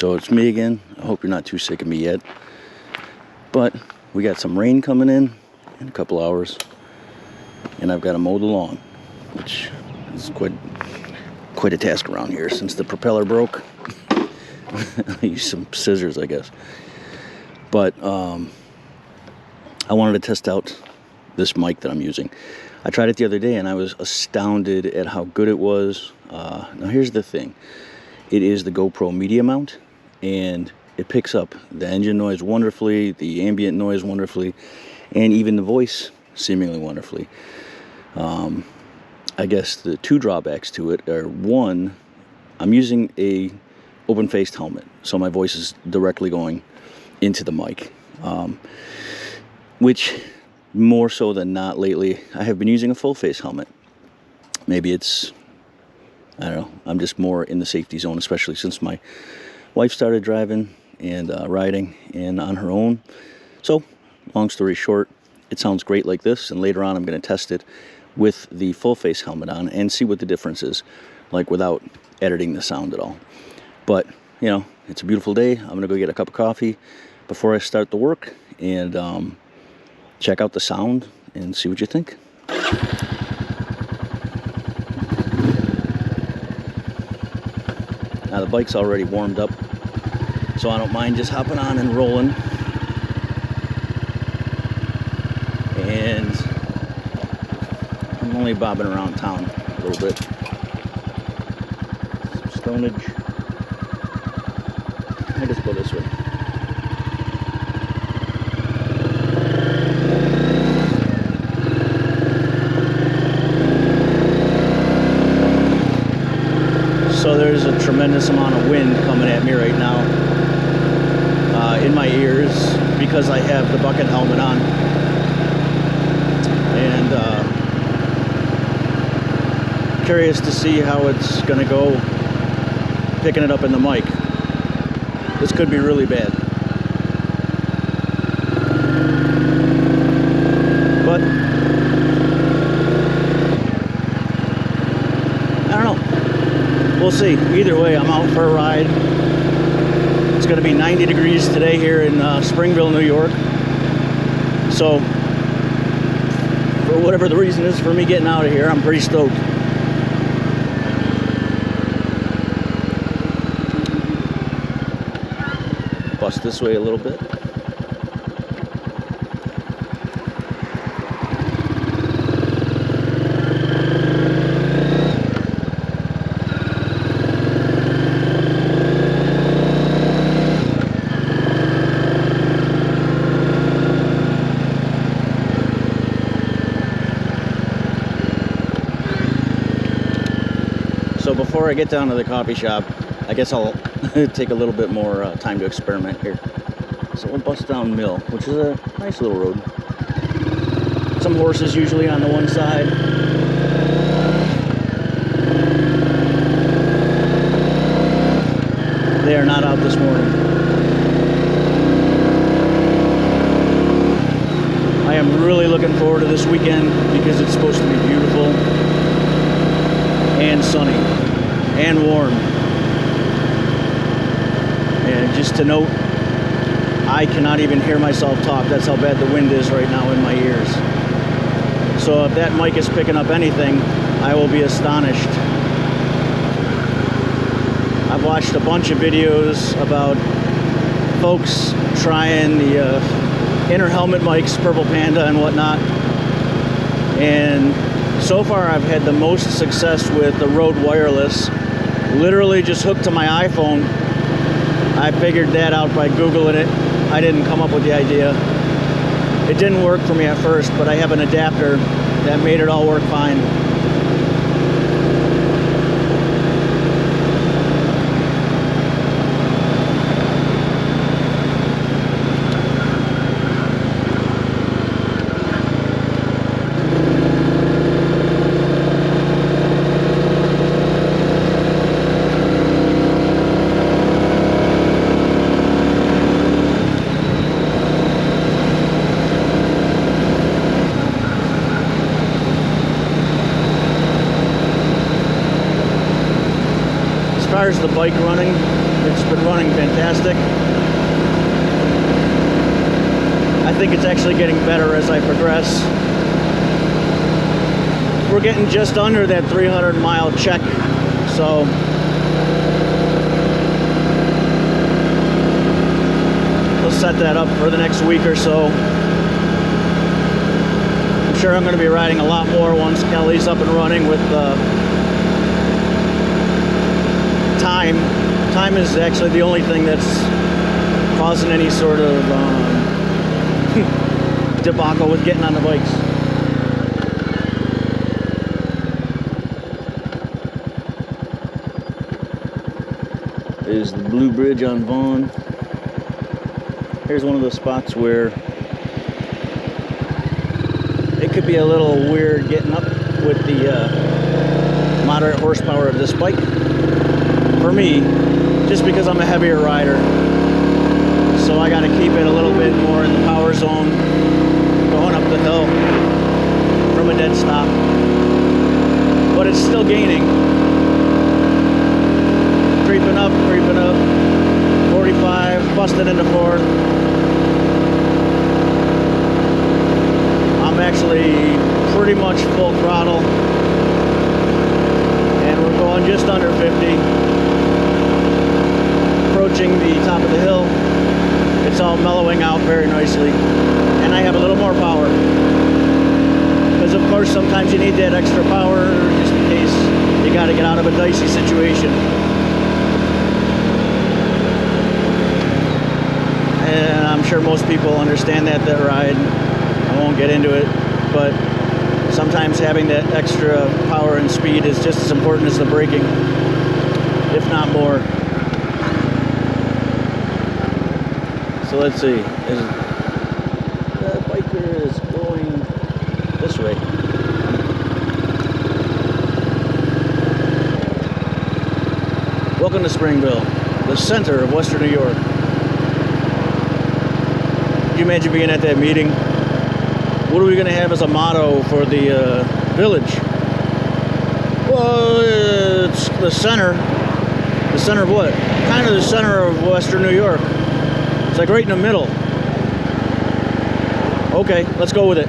So it's me again. I hope you're not too sick of me yet. But we got some rain coming in a couple hours. And I've got to mow the lawn, which is quite a task around here since the propeller broke. I used some scissors, I guess. But I wanted to test out this mic that I'm using. I tried it the other day and I was astounded at how good it was. Now here's the thing. It is the GoPro media mount, and it picks up the engine noise wonderfully, the ambient noise wonderfully, and even the voice seemingly wonderfully. I guess the two drawbacks to it are, one, I'm using a open-faced helmet, so my voice is directly going into the mic, which more so than not lately I have been using a full-face helmet. Maybe it's, I don't know, I'm just more in the safety zone, especially since my wife started driving and riding and on her own. So long story short, it sounds great like this, and later on I'm going to test it with the full face helmet on and see what the difference is like without editing the sound at all. But you know, it's a beautiful day. I'm gonna go get a cup of coffee before I start the work and check out the sound and see what you think. Now the bike's already warmed up, so I don't mind just hopping on and rolling. And I'm only bobbing around town a little bit. Some stonage. I just go this way. So there's a tremendous amount of wind coming at me right now in my ears because I have the bucket helmet on. And curious to see how it's gonna go picking it up in the mic. This could be really bad. But I don't know. We'll see. Either way, I'm out for a ride. It's gonna be 90 degrees today here in Springville, New York. So for whatever the reason is for me getting out of here, I'm pretty stoked. Bust this way a little bit. So before I get down to the coffee shop, I guess I'll take a little bit more time to experiment here. So we'll bust down Mill, which is a nice little road. Some horses usually on the one side. They are not out this morning. I am really looking forward to this weekend because it's supposed to be beautiful and sunny and warm. And just to note, I cannot even hear myself talk. That's how bad the wind is right now in my ears. So if that mic is picking up anything, I will be astonished. I've watched a bunch of videos about folks trying the inner helmet mics, Purple Panda and whatnot. And so far I've had the most success with the Rode Wireless. Literally just hooked to my iPhone. I figured that out by Googling it. I didn't come up with the idea. It didn't work for me at first, but I have an adapter that made it all work fine. As far as the bike running, It's been running fantastic. I think it's actually getting better as I progress. We're getting just under that 300-mile check, so we'll set that up for the next week or so. I'm sure I'm going to be riding a lot more once Kelly's up and running with time. Time is actually the only thing that's causing any sort of debacle with getting on the bikes. There's the Blue Bridge on Vaughn. Here's one of the spots where it could be a little weird getting up with the moderate horsepower of this bike. For me, just because I'm a heavier rider. So I got to keep it a little bit more in the power zone going up the hill from a dead stop. But it's still gaining. Creeping up, 45, busted into fourth. I'm actually pretty much full throttle. And we're going just under 50. Approaching the top of the hill. It's all mellowing out very nicely. And I have a little more power. Because of course sometimes you need that extra power just in case you got to get out of a dicey situation. And I'm sure most people understand that ride. I won't get into it, but sometimes having that extra power and speed is just as important as the braking, if not more. So let's see. The biker is going this way. Welcome to Springville, the center of Western New York. Can you imagine being at that meeting? What are we going to have as a motto for the village? Well, it's the center. The center of what? Kind of the center of Western New York. It's like right in the middle. Okay, let's go with it.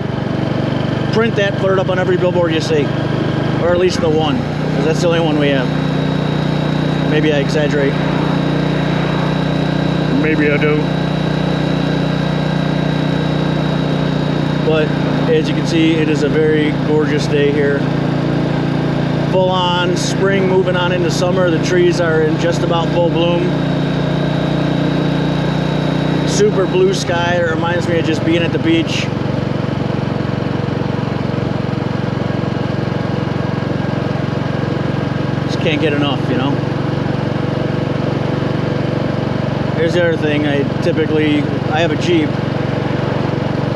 Print that, put it up on every billboard you see. Or at least the one, because that's the only one we have. Maybe I exaggerate. Maybe I do. But as you can see, it is a very gorgeous day here. Full on spring, moving on into summer. The trees are in just about full bloom. Super blue sky. It reminds me of just being at the beach. Just can't get enough, you know. Here's the other thing. I have a Jeep.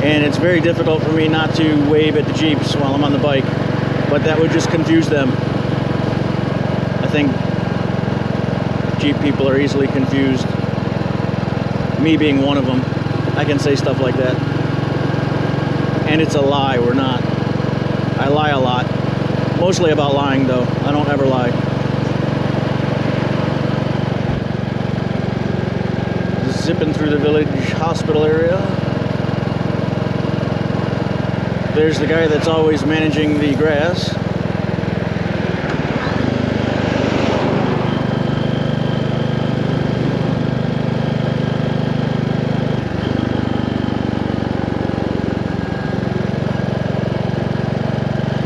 And it's very difficult for me not to wave at the Jeeps while I'm on the bike. But that would just confuse them. I think Jeep people are easily confused. Me being one of them. I can say stuff like that. And it's a lie, we're not. I lie a lot. Mostly about lying though. I don't ever lie. Zipping through the village hospital area. There's the guy that's always managing the grass.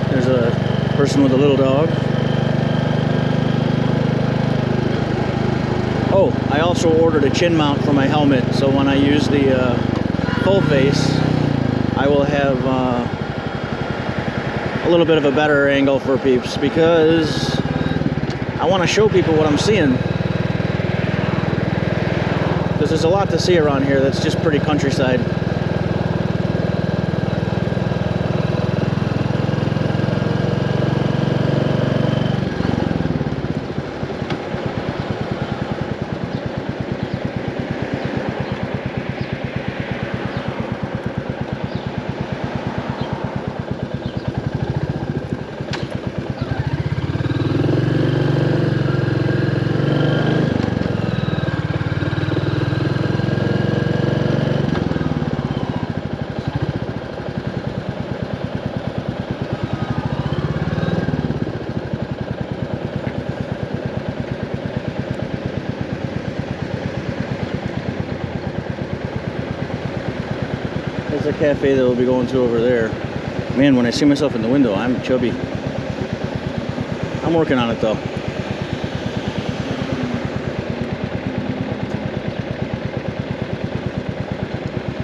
There's a person with a little dog. Oh, I also ordered a chin mount for my helmet, so when I use the full face, I will have a little bit of a better angle for peeps, because I want to show people what I'm seeing. Because there's a lot to see around here that's just pretty countryside. a cafe that we'll be going to over there. Man, when I see myself in the window, I'm chubby. I'm working on it though.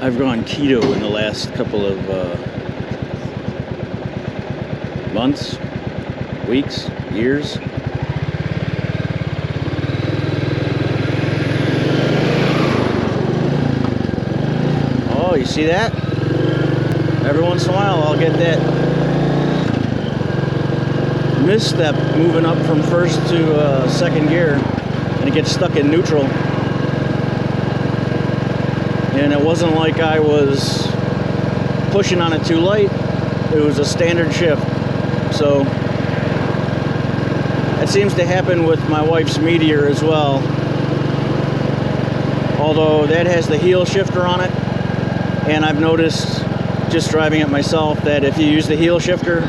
I've gone keto in the last couple of months, weeks, years. Oh, you see that? Every once in a while I'll get that misstep moving up from first to second gear, and it gets stuck in neutral. And it wasn't like I was pushing on it too light. It was a standard shift. So that seems to happen with my wife's Meteor as well. Although that has the heel shifter on it. And I've noticed, just driving it myself, that if you use the heel shifter,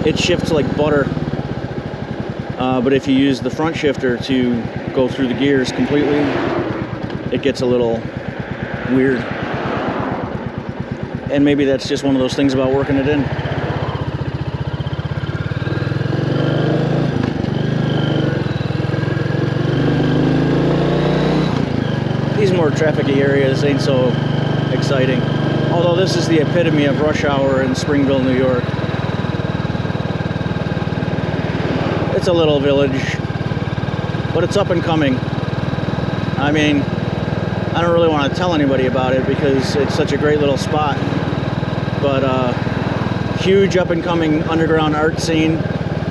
it shifts like butter. But if you use the front shifter to go through the gears completely, it gets a little weird. And maybe that's just one of those things about working it in. These more trafficy areas ain't so exciting. Although this is the epitome of rush hour in Springville, New York. It's a little village, but it's up and coming. I mean, I don't really want to tell anybody about it because it's such a great little spot. But huge up and coming underground art scene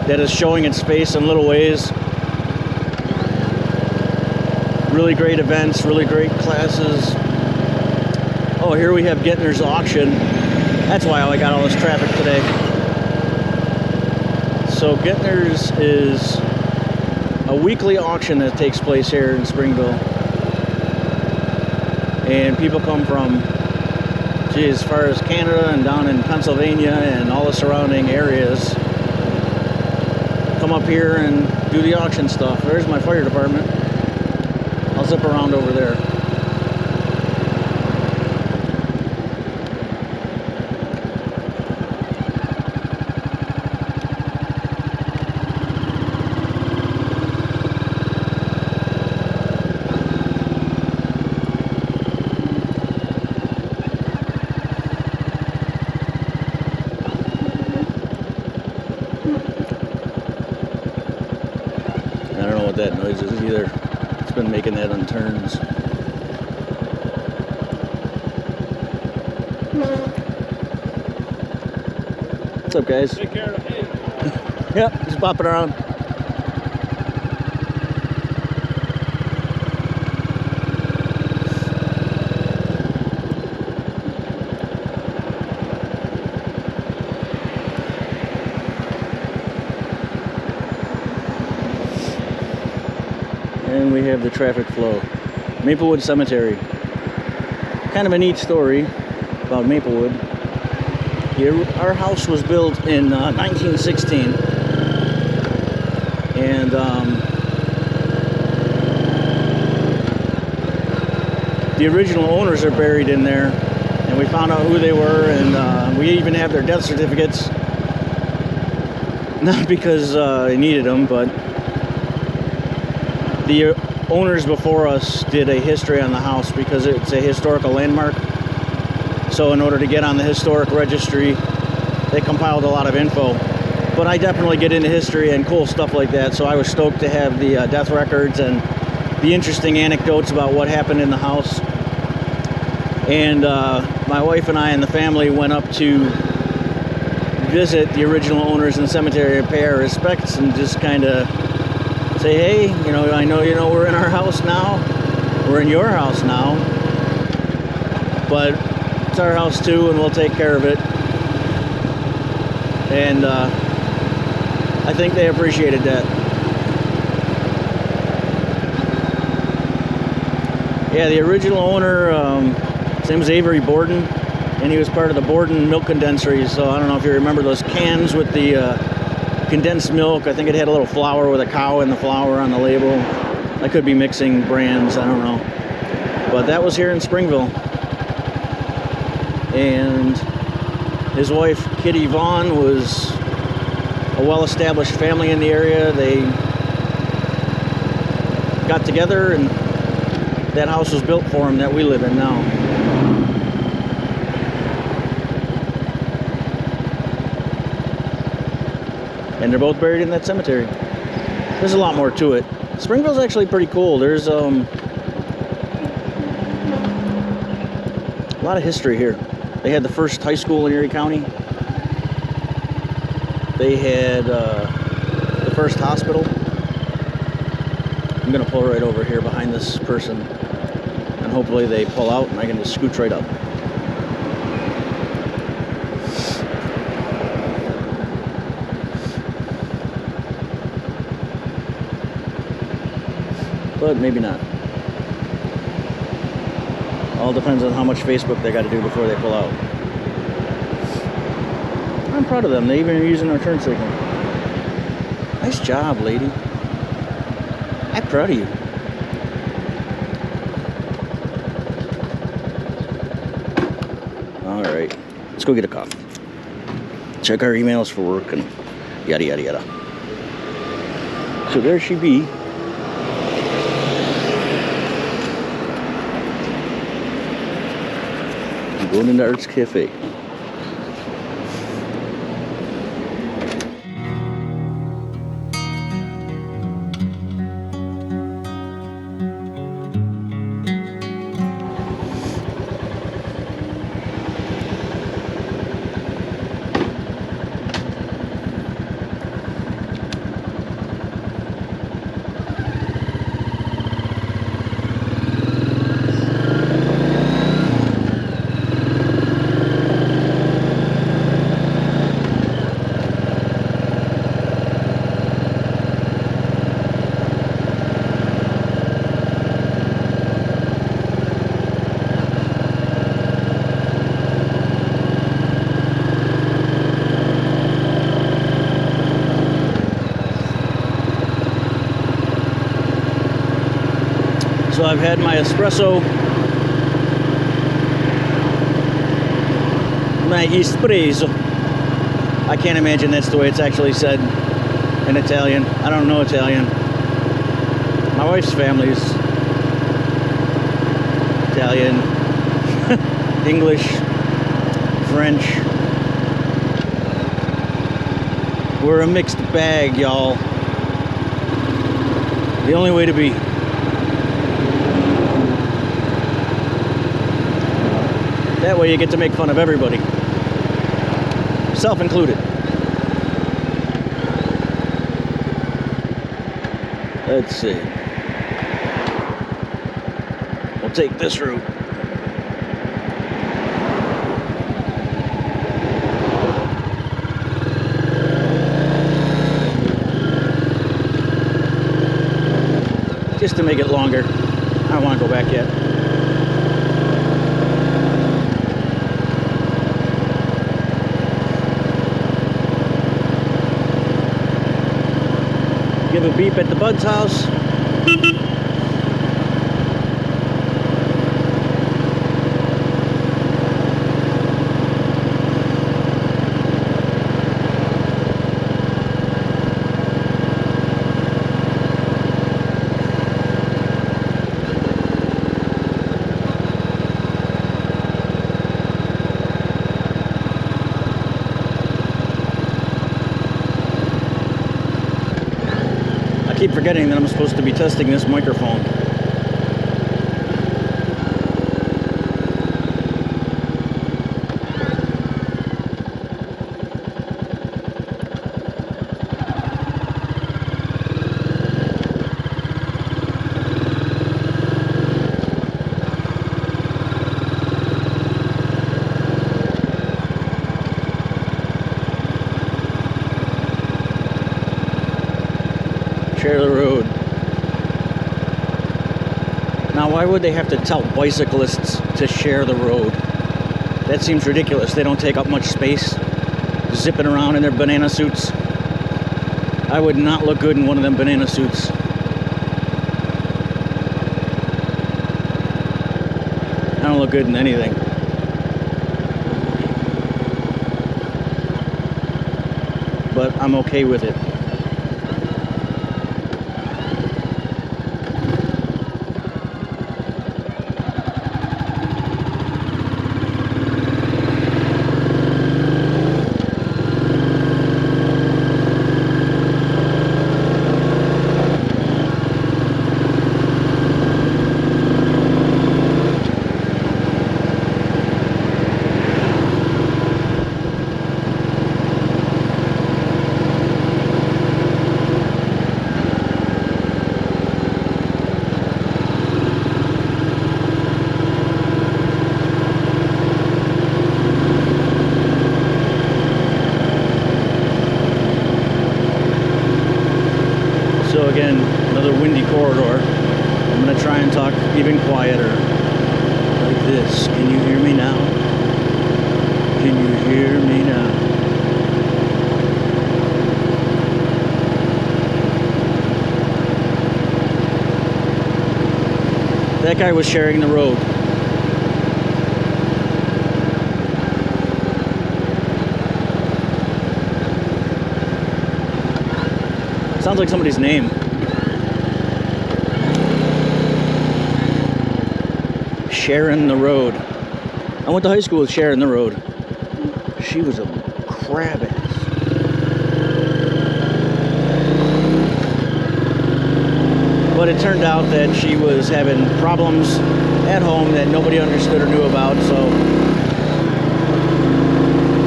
that is showing its face in little ways. Really great events, really great classes. Oh, here we have Gittner's auction. That's why I got all this traffic today. So Gittner's is a weekly auction that takes place here in Springville. And people come from, as far as Canada and down in Pennsylvania and all the surrounding areas. Come up here and do the auction stuff. There's my fire department. I'll zip around over there. I don't know what that noise is either. It's been making that on turns. What's up, guys? Take care of it. Yep, just bopping around. And we have the traffic flow. Maplewood Cemetery. Kind of a neat story about Maplewood. Our house was built in 1916, and the original owners are buried in there, and we found out who they were, and we even have their death certificates. Not because they needed them, but the owners before us did a history on the house because it's a historical landmark. So in order to get on the historic registry, they compiled a lot of info. But I definitely get into history and cool stuff like that, so I was stoked to have the death records and the interesting anecdotes about what happened in the house. And my wife and I and the family went up to visit the original owners in the cemetery and pay our respects and just kind of say, hey, you know, I know, we're in our house now. We're in your house now. But it's our house too, and we'll take care of it. And I think they appreciated that. Yeah, the original owner, his name was Avery Borden, and he was part of the Borden milk condenseries. So I don't know if you remember those cans with the condensed milk. I think it had a little flower with a cow in the flower on the label. I could be mixing brands, I don't know. But that was here in Springville. and his wife, Kitty Vaughn, was a well-established family in the area. They got together, and that house was built for him that we live in now. And they're both buried in that cemetery. There's a lot more to it. Springville's actually pretty cool. There's a lot of history here. They had the first high school in Erie County. They had the first hospital. I'm gonna pull right over here behind this person, and hopefully they pull out and I can just scooch right up. But maybe not. All depends on how much Facebook they got to do before they pull out. I'm proud of them. They even are using our turn signal. Nice job, lady. I'm proud of you. All right, let's go get a coffee. Check our emails for work and yada yada yada. So there she be. Going into Arts Cafe. So I've had my espresso, I can't imagine that's the way it's actually said in Italian. I don't know Italian. My wife's family's Italian, English, French. We're a mixed bag, y'all. The only way to be. That way you get to make fun of everybody, self included. Let's see. We'll take this route. Just to make it longer. I don't want to go back yet. Give a beep at the Bud's house. I keep forgetting that I'm supposed to be testing this microphone. Share the road. Now, why would they have to tell bicyclists to share the road? That seems ridiculous. They don't take up much space, zipping around in their banana suits. I would not look good in one of them banana suits. I don't look good in anything. but I'm okay with it. So again, another windy corridor. I'm gonna try and talk even quieter, like this. Can you hear me now? Can you hear me now? That guy was sharing the road. Sounds like somebody's name. Sharing the road. I went to high school with Sharon the road. She was a crab ass. But it turned out that she was having problems at home that nobody understood or knew about, so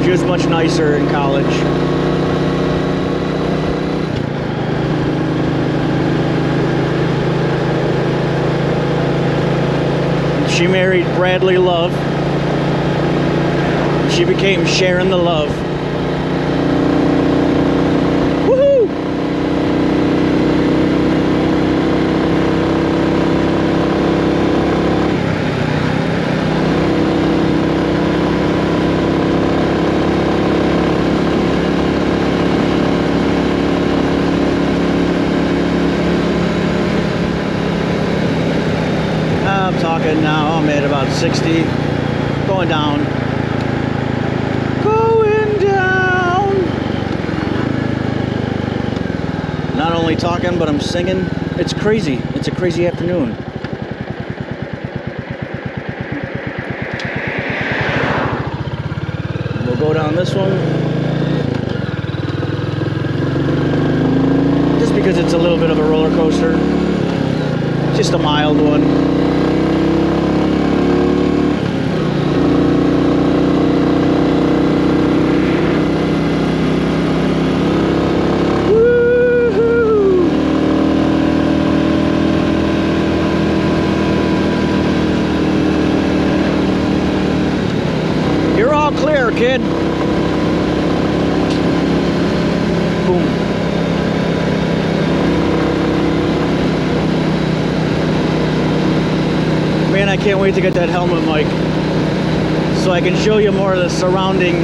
she was much nicer in college. She married Bradley Love. She became Sharon the Love. Woohoo! I'm talking now, I'm at about 60, going down. Going down. Not only talking, but I'm singing. It's crazy. It's a crazy afternoon. We'll go down this one. Just because it's a little bit of a roller coaster. Just a mild one. Clear, kid. Boom. Man, I can't wait to get that helmet mic so I can show you more of the surrounding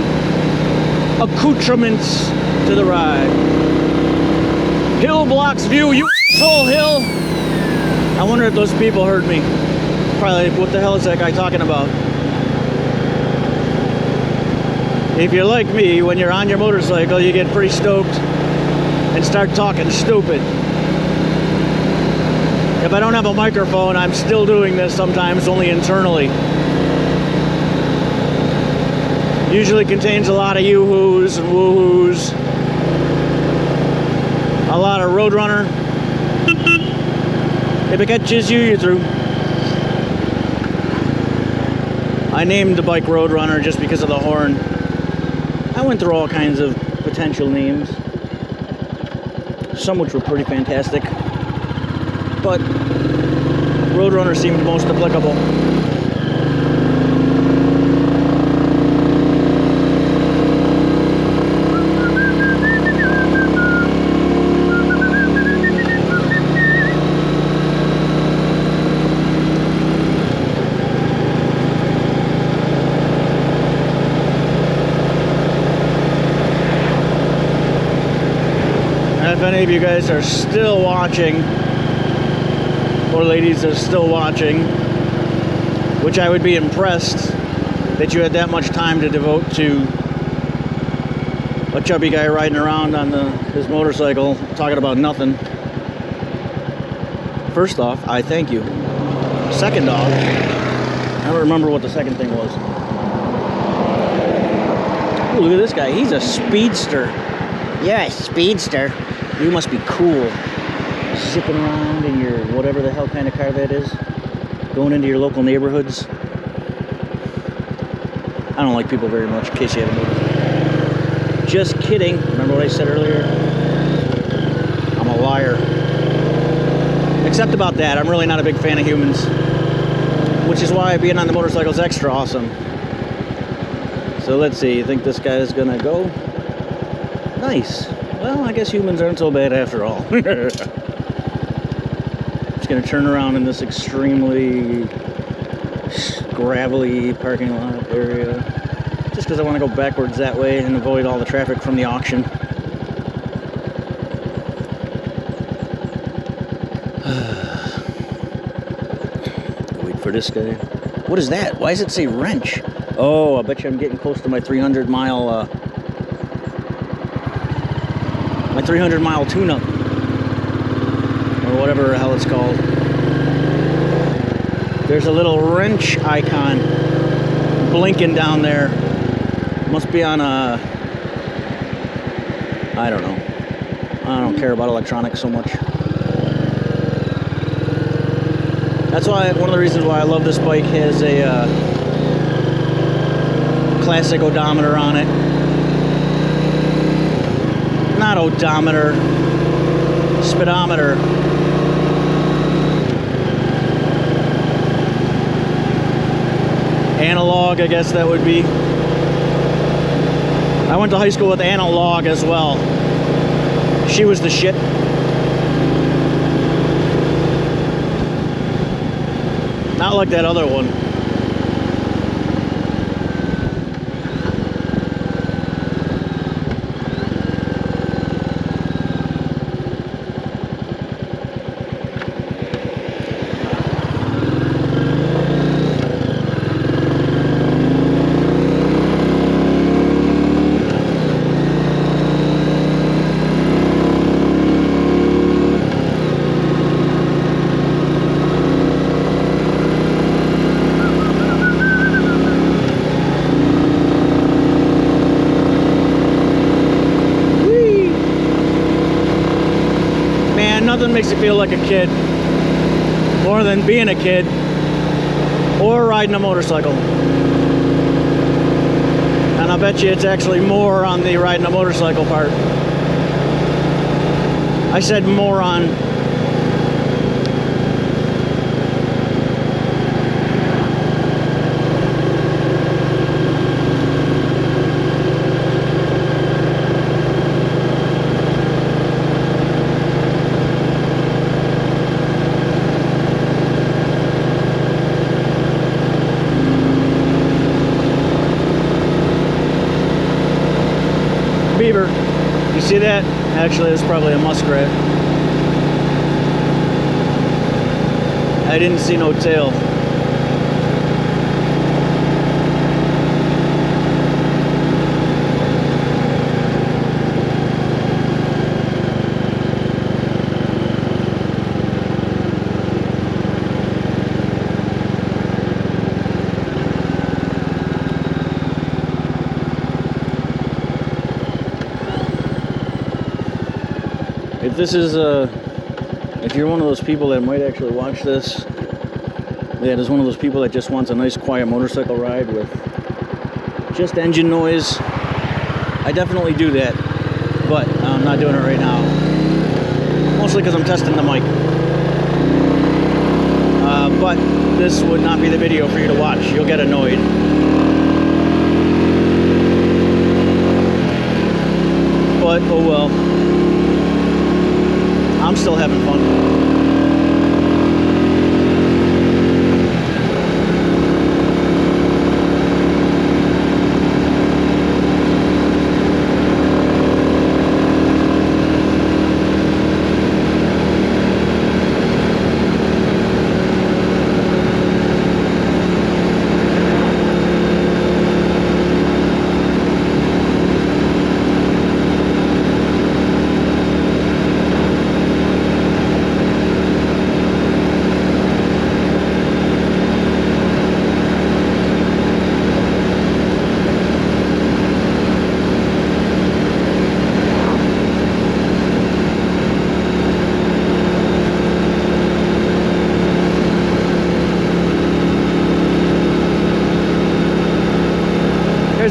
accoutrements to the ride. Hill blocks view, you asshole hill. I wonder if those people heard me. Probably, what the hell is that guy talking about? If you're like me, when you're on your motorcycle, you get pretty stoked and start talking stupid. If I don't have a microphone, I'm still doing this sometimes, only internally. Usually contains a lot of yoo-hoos and woo-hoos. A lot of Roadrunner. If it catches you, you're through. I named the bike Roadrunner just because of the horn. I went through all kinds of potential names, some which were pretty fantastic, but Roadrunner seemed most applicable. If any of you guys are still watching, or ladies are still watching, which I would be impressed that you had that much time to devote to A chubby guy riding around on his motorcycle talking about nothing. First off, I thank you. Second off, I don't remember what the second thing was. Ooh, look at this guy. He's a speedster. Yeah, a speedster. You must be cool. Zipping around in your whatever the hell kind of car that is. Going into your local neighborhoods. I don't like people very much, in case you haven't noticed. Just kidding. Remember what I said earlier? I'm a liar. Except about that, I'm really not a big fan of humans. Which is why being on the motorcycle is extra awesome. So let's see, you think this guy is gonna go? Nice. Well, I guess humans aren't so bad after all. Just gonna turn around in this extremely gravelly parking lot area. Just because I want to go backwards that way and avoid all the traffic from the auction. Wait for this guy. What is that? Why does it say wrench? Oh, I bet you I'm getting close to my 300 mile tune-up. Or whatever the hell it's called. There's a little wrench icon blinking down there. Must be on a... I don't know. I don't care about electronics so much. That's why, one of the reasons why I love this bike has a classic odometer on it. Not odometer, speedometer. Analog, I guess that would be. I went to high school with Analog as well. She was the shit. Not like that other one. Nothing makes you feel like a kid more than being a kid or riding a motorcycle. And I bet you it's actually more on the riding a motorcycle part. I said more on. Beaver. You see that? Actually, it's probably a muskrat. I didn't see no tail. If this is if you're one of those people that might actually watch this, that is one of those people that just wants a nice quiet motorcycle ride with just engine noise, I definitely do that, but I'm not doing it right now, mostly because I'm testing the mic. But this would not be the video for you to watch. You'll get annoyed. But oh well. I'm still having fun.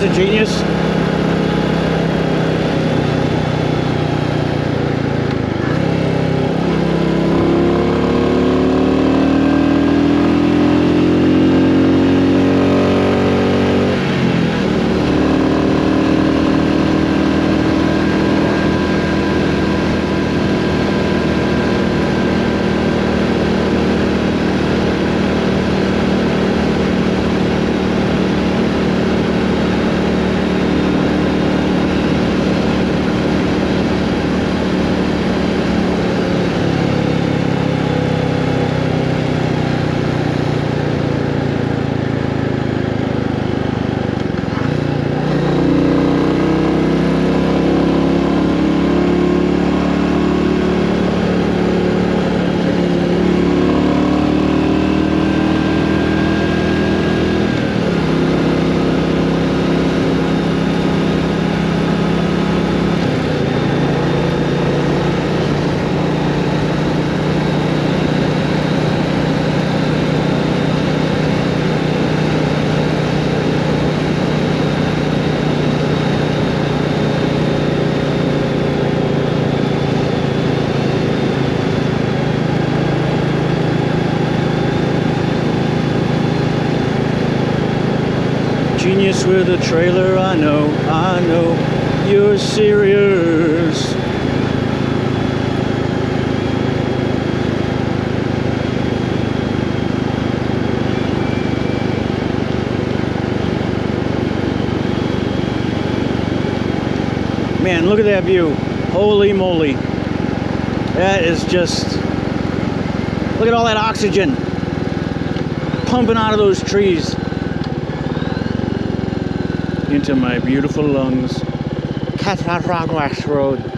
a genius. Genius with a trailer, I know, you're serious. Man, look at that view. Holy moly. That is just, look at all that oxygen pumping out of those trees into my beautiful lungs. Cattaraugus Road.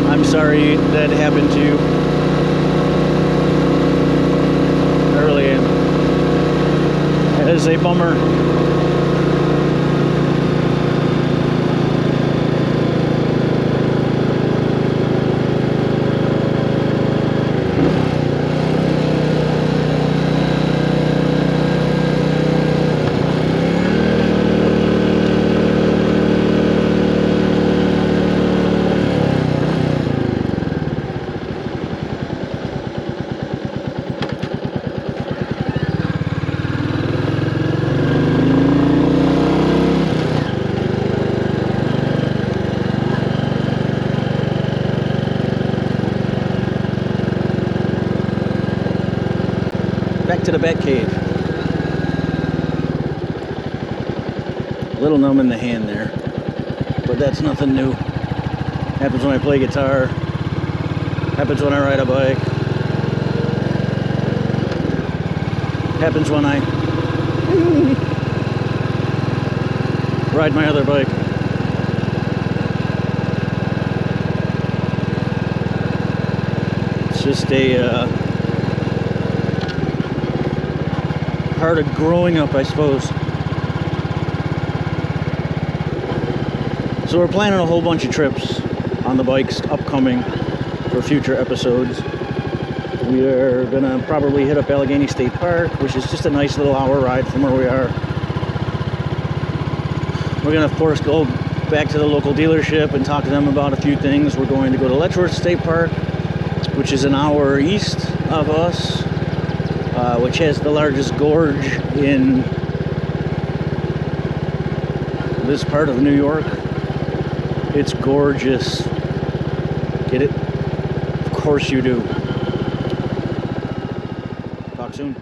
I'm sorry that happened to you earlier. That is a bummer. Back to the bat cave. A little numb in the hand there, but that's nothing new. Happens when I play guitar. Happens when I ride a bike. Happens when I ride my other bike. It's just a part of growing up, I suppose. So we're planning a whole bunch of trips on the bikes upcoming for future episodes. We are gonna probably hit up Allegheny State Park, which is just a nice little hour ride from where we are. We're gonna, of course, go back to the local dealership and talk to them about a few things. We're going to go to Letchworth State Park, which is an hour east of us, which has the largest gorge in this part of New York. It's gorgeous. Get it? Of course you do. Talk soon.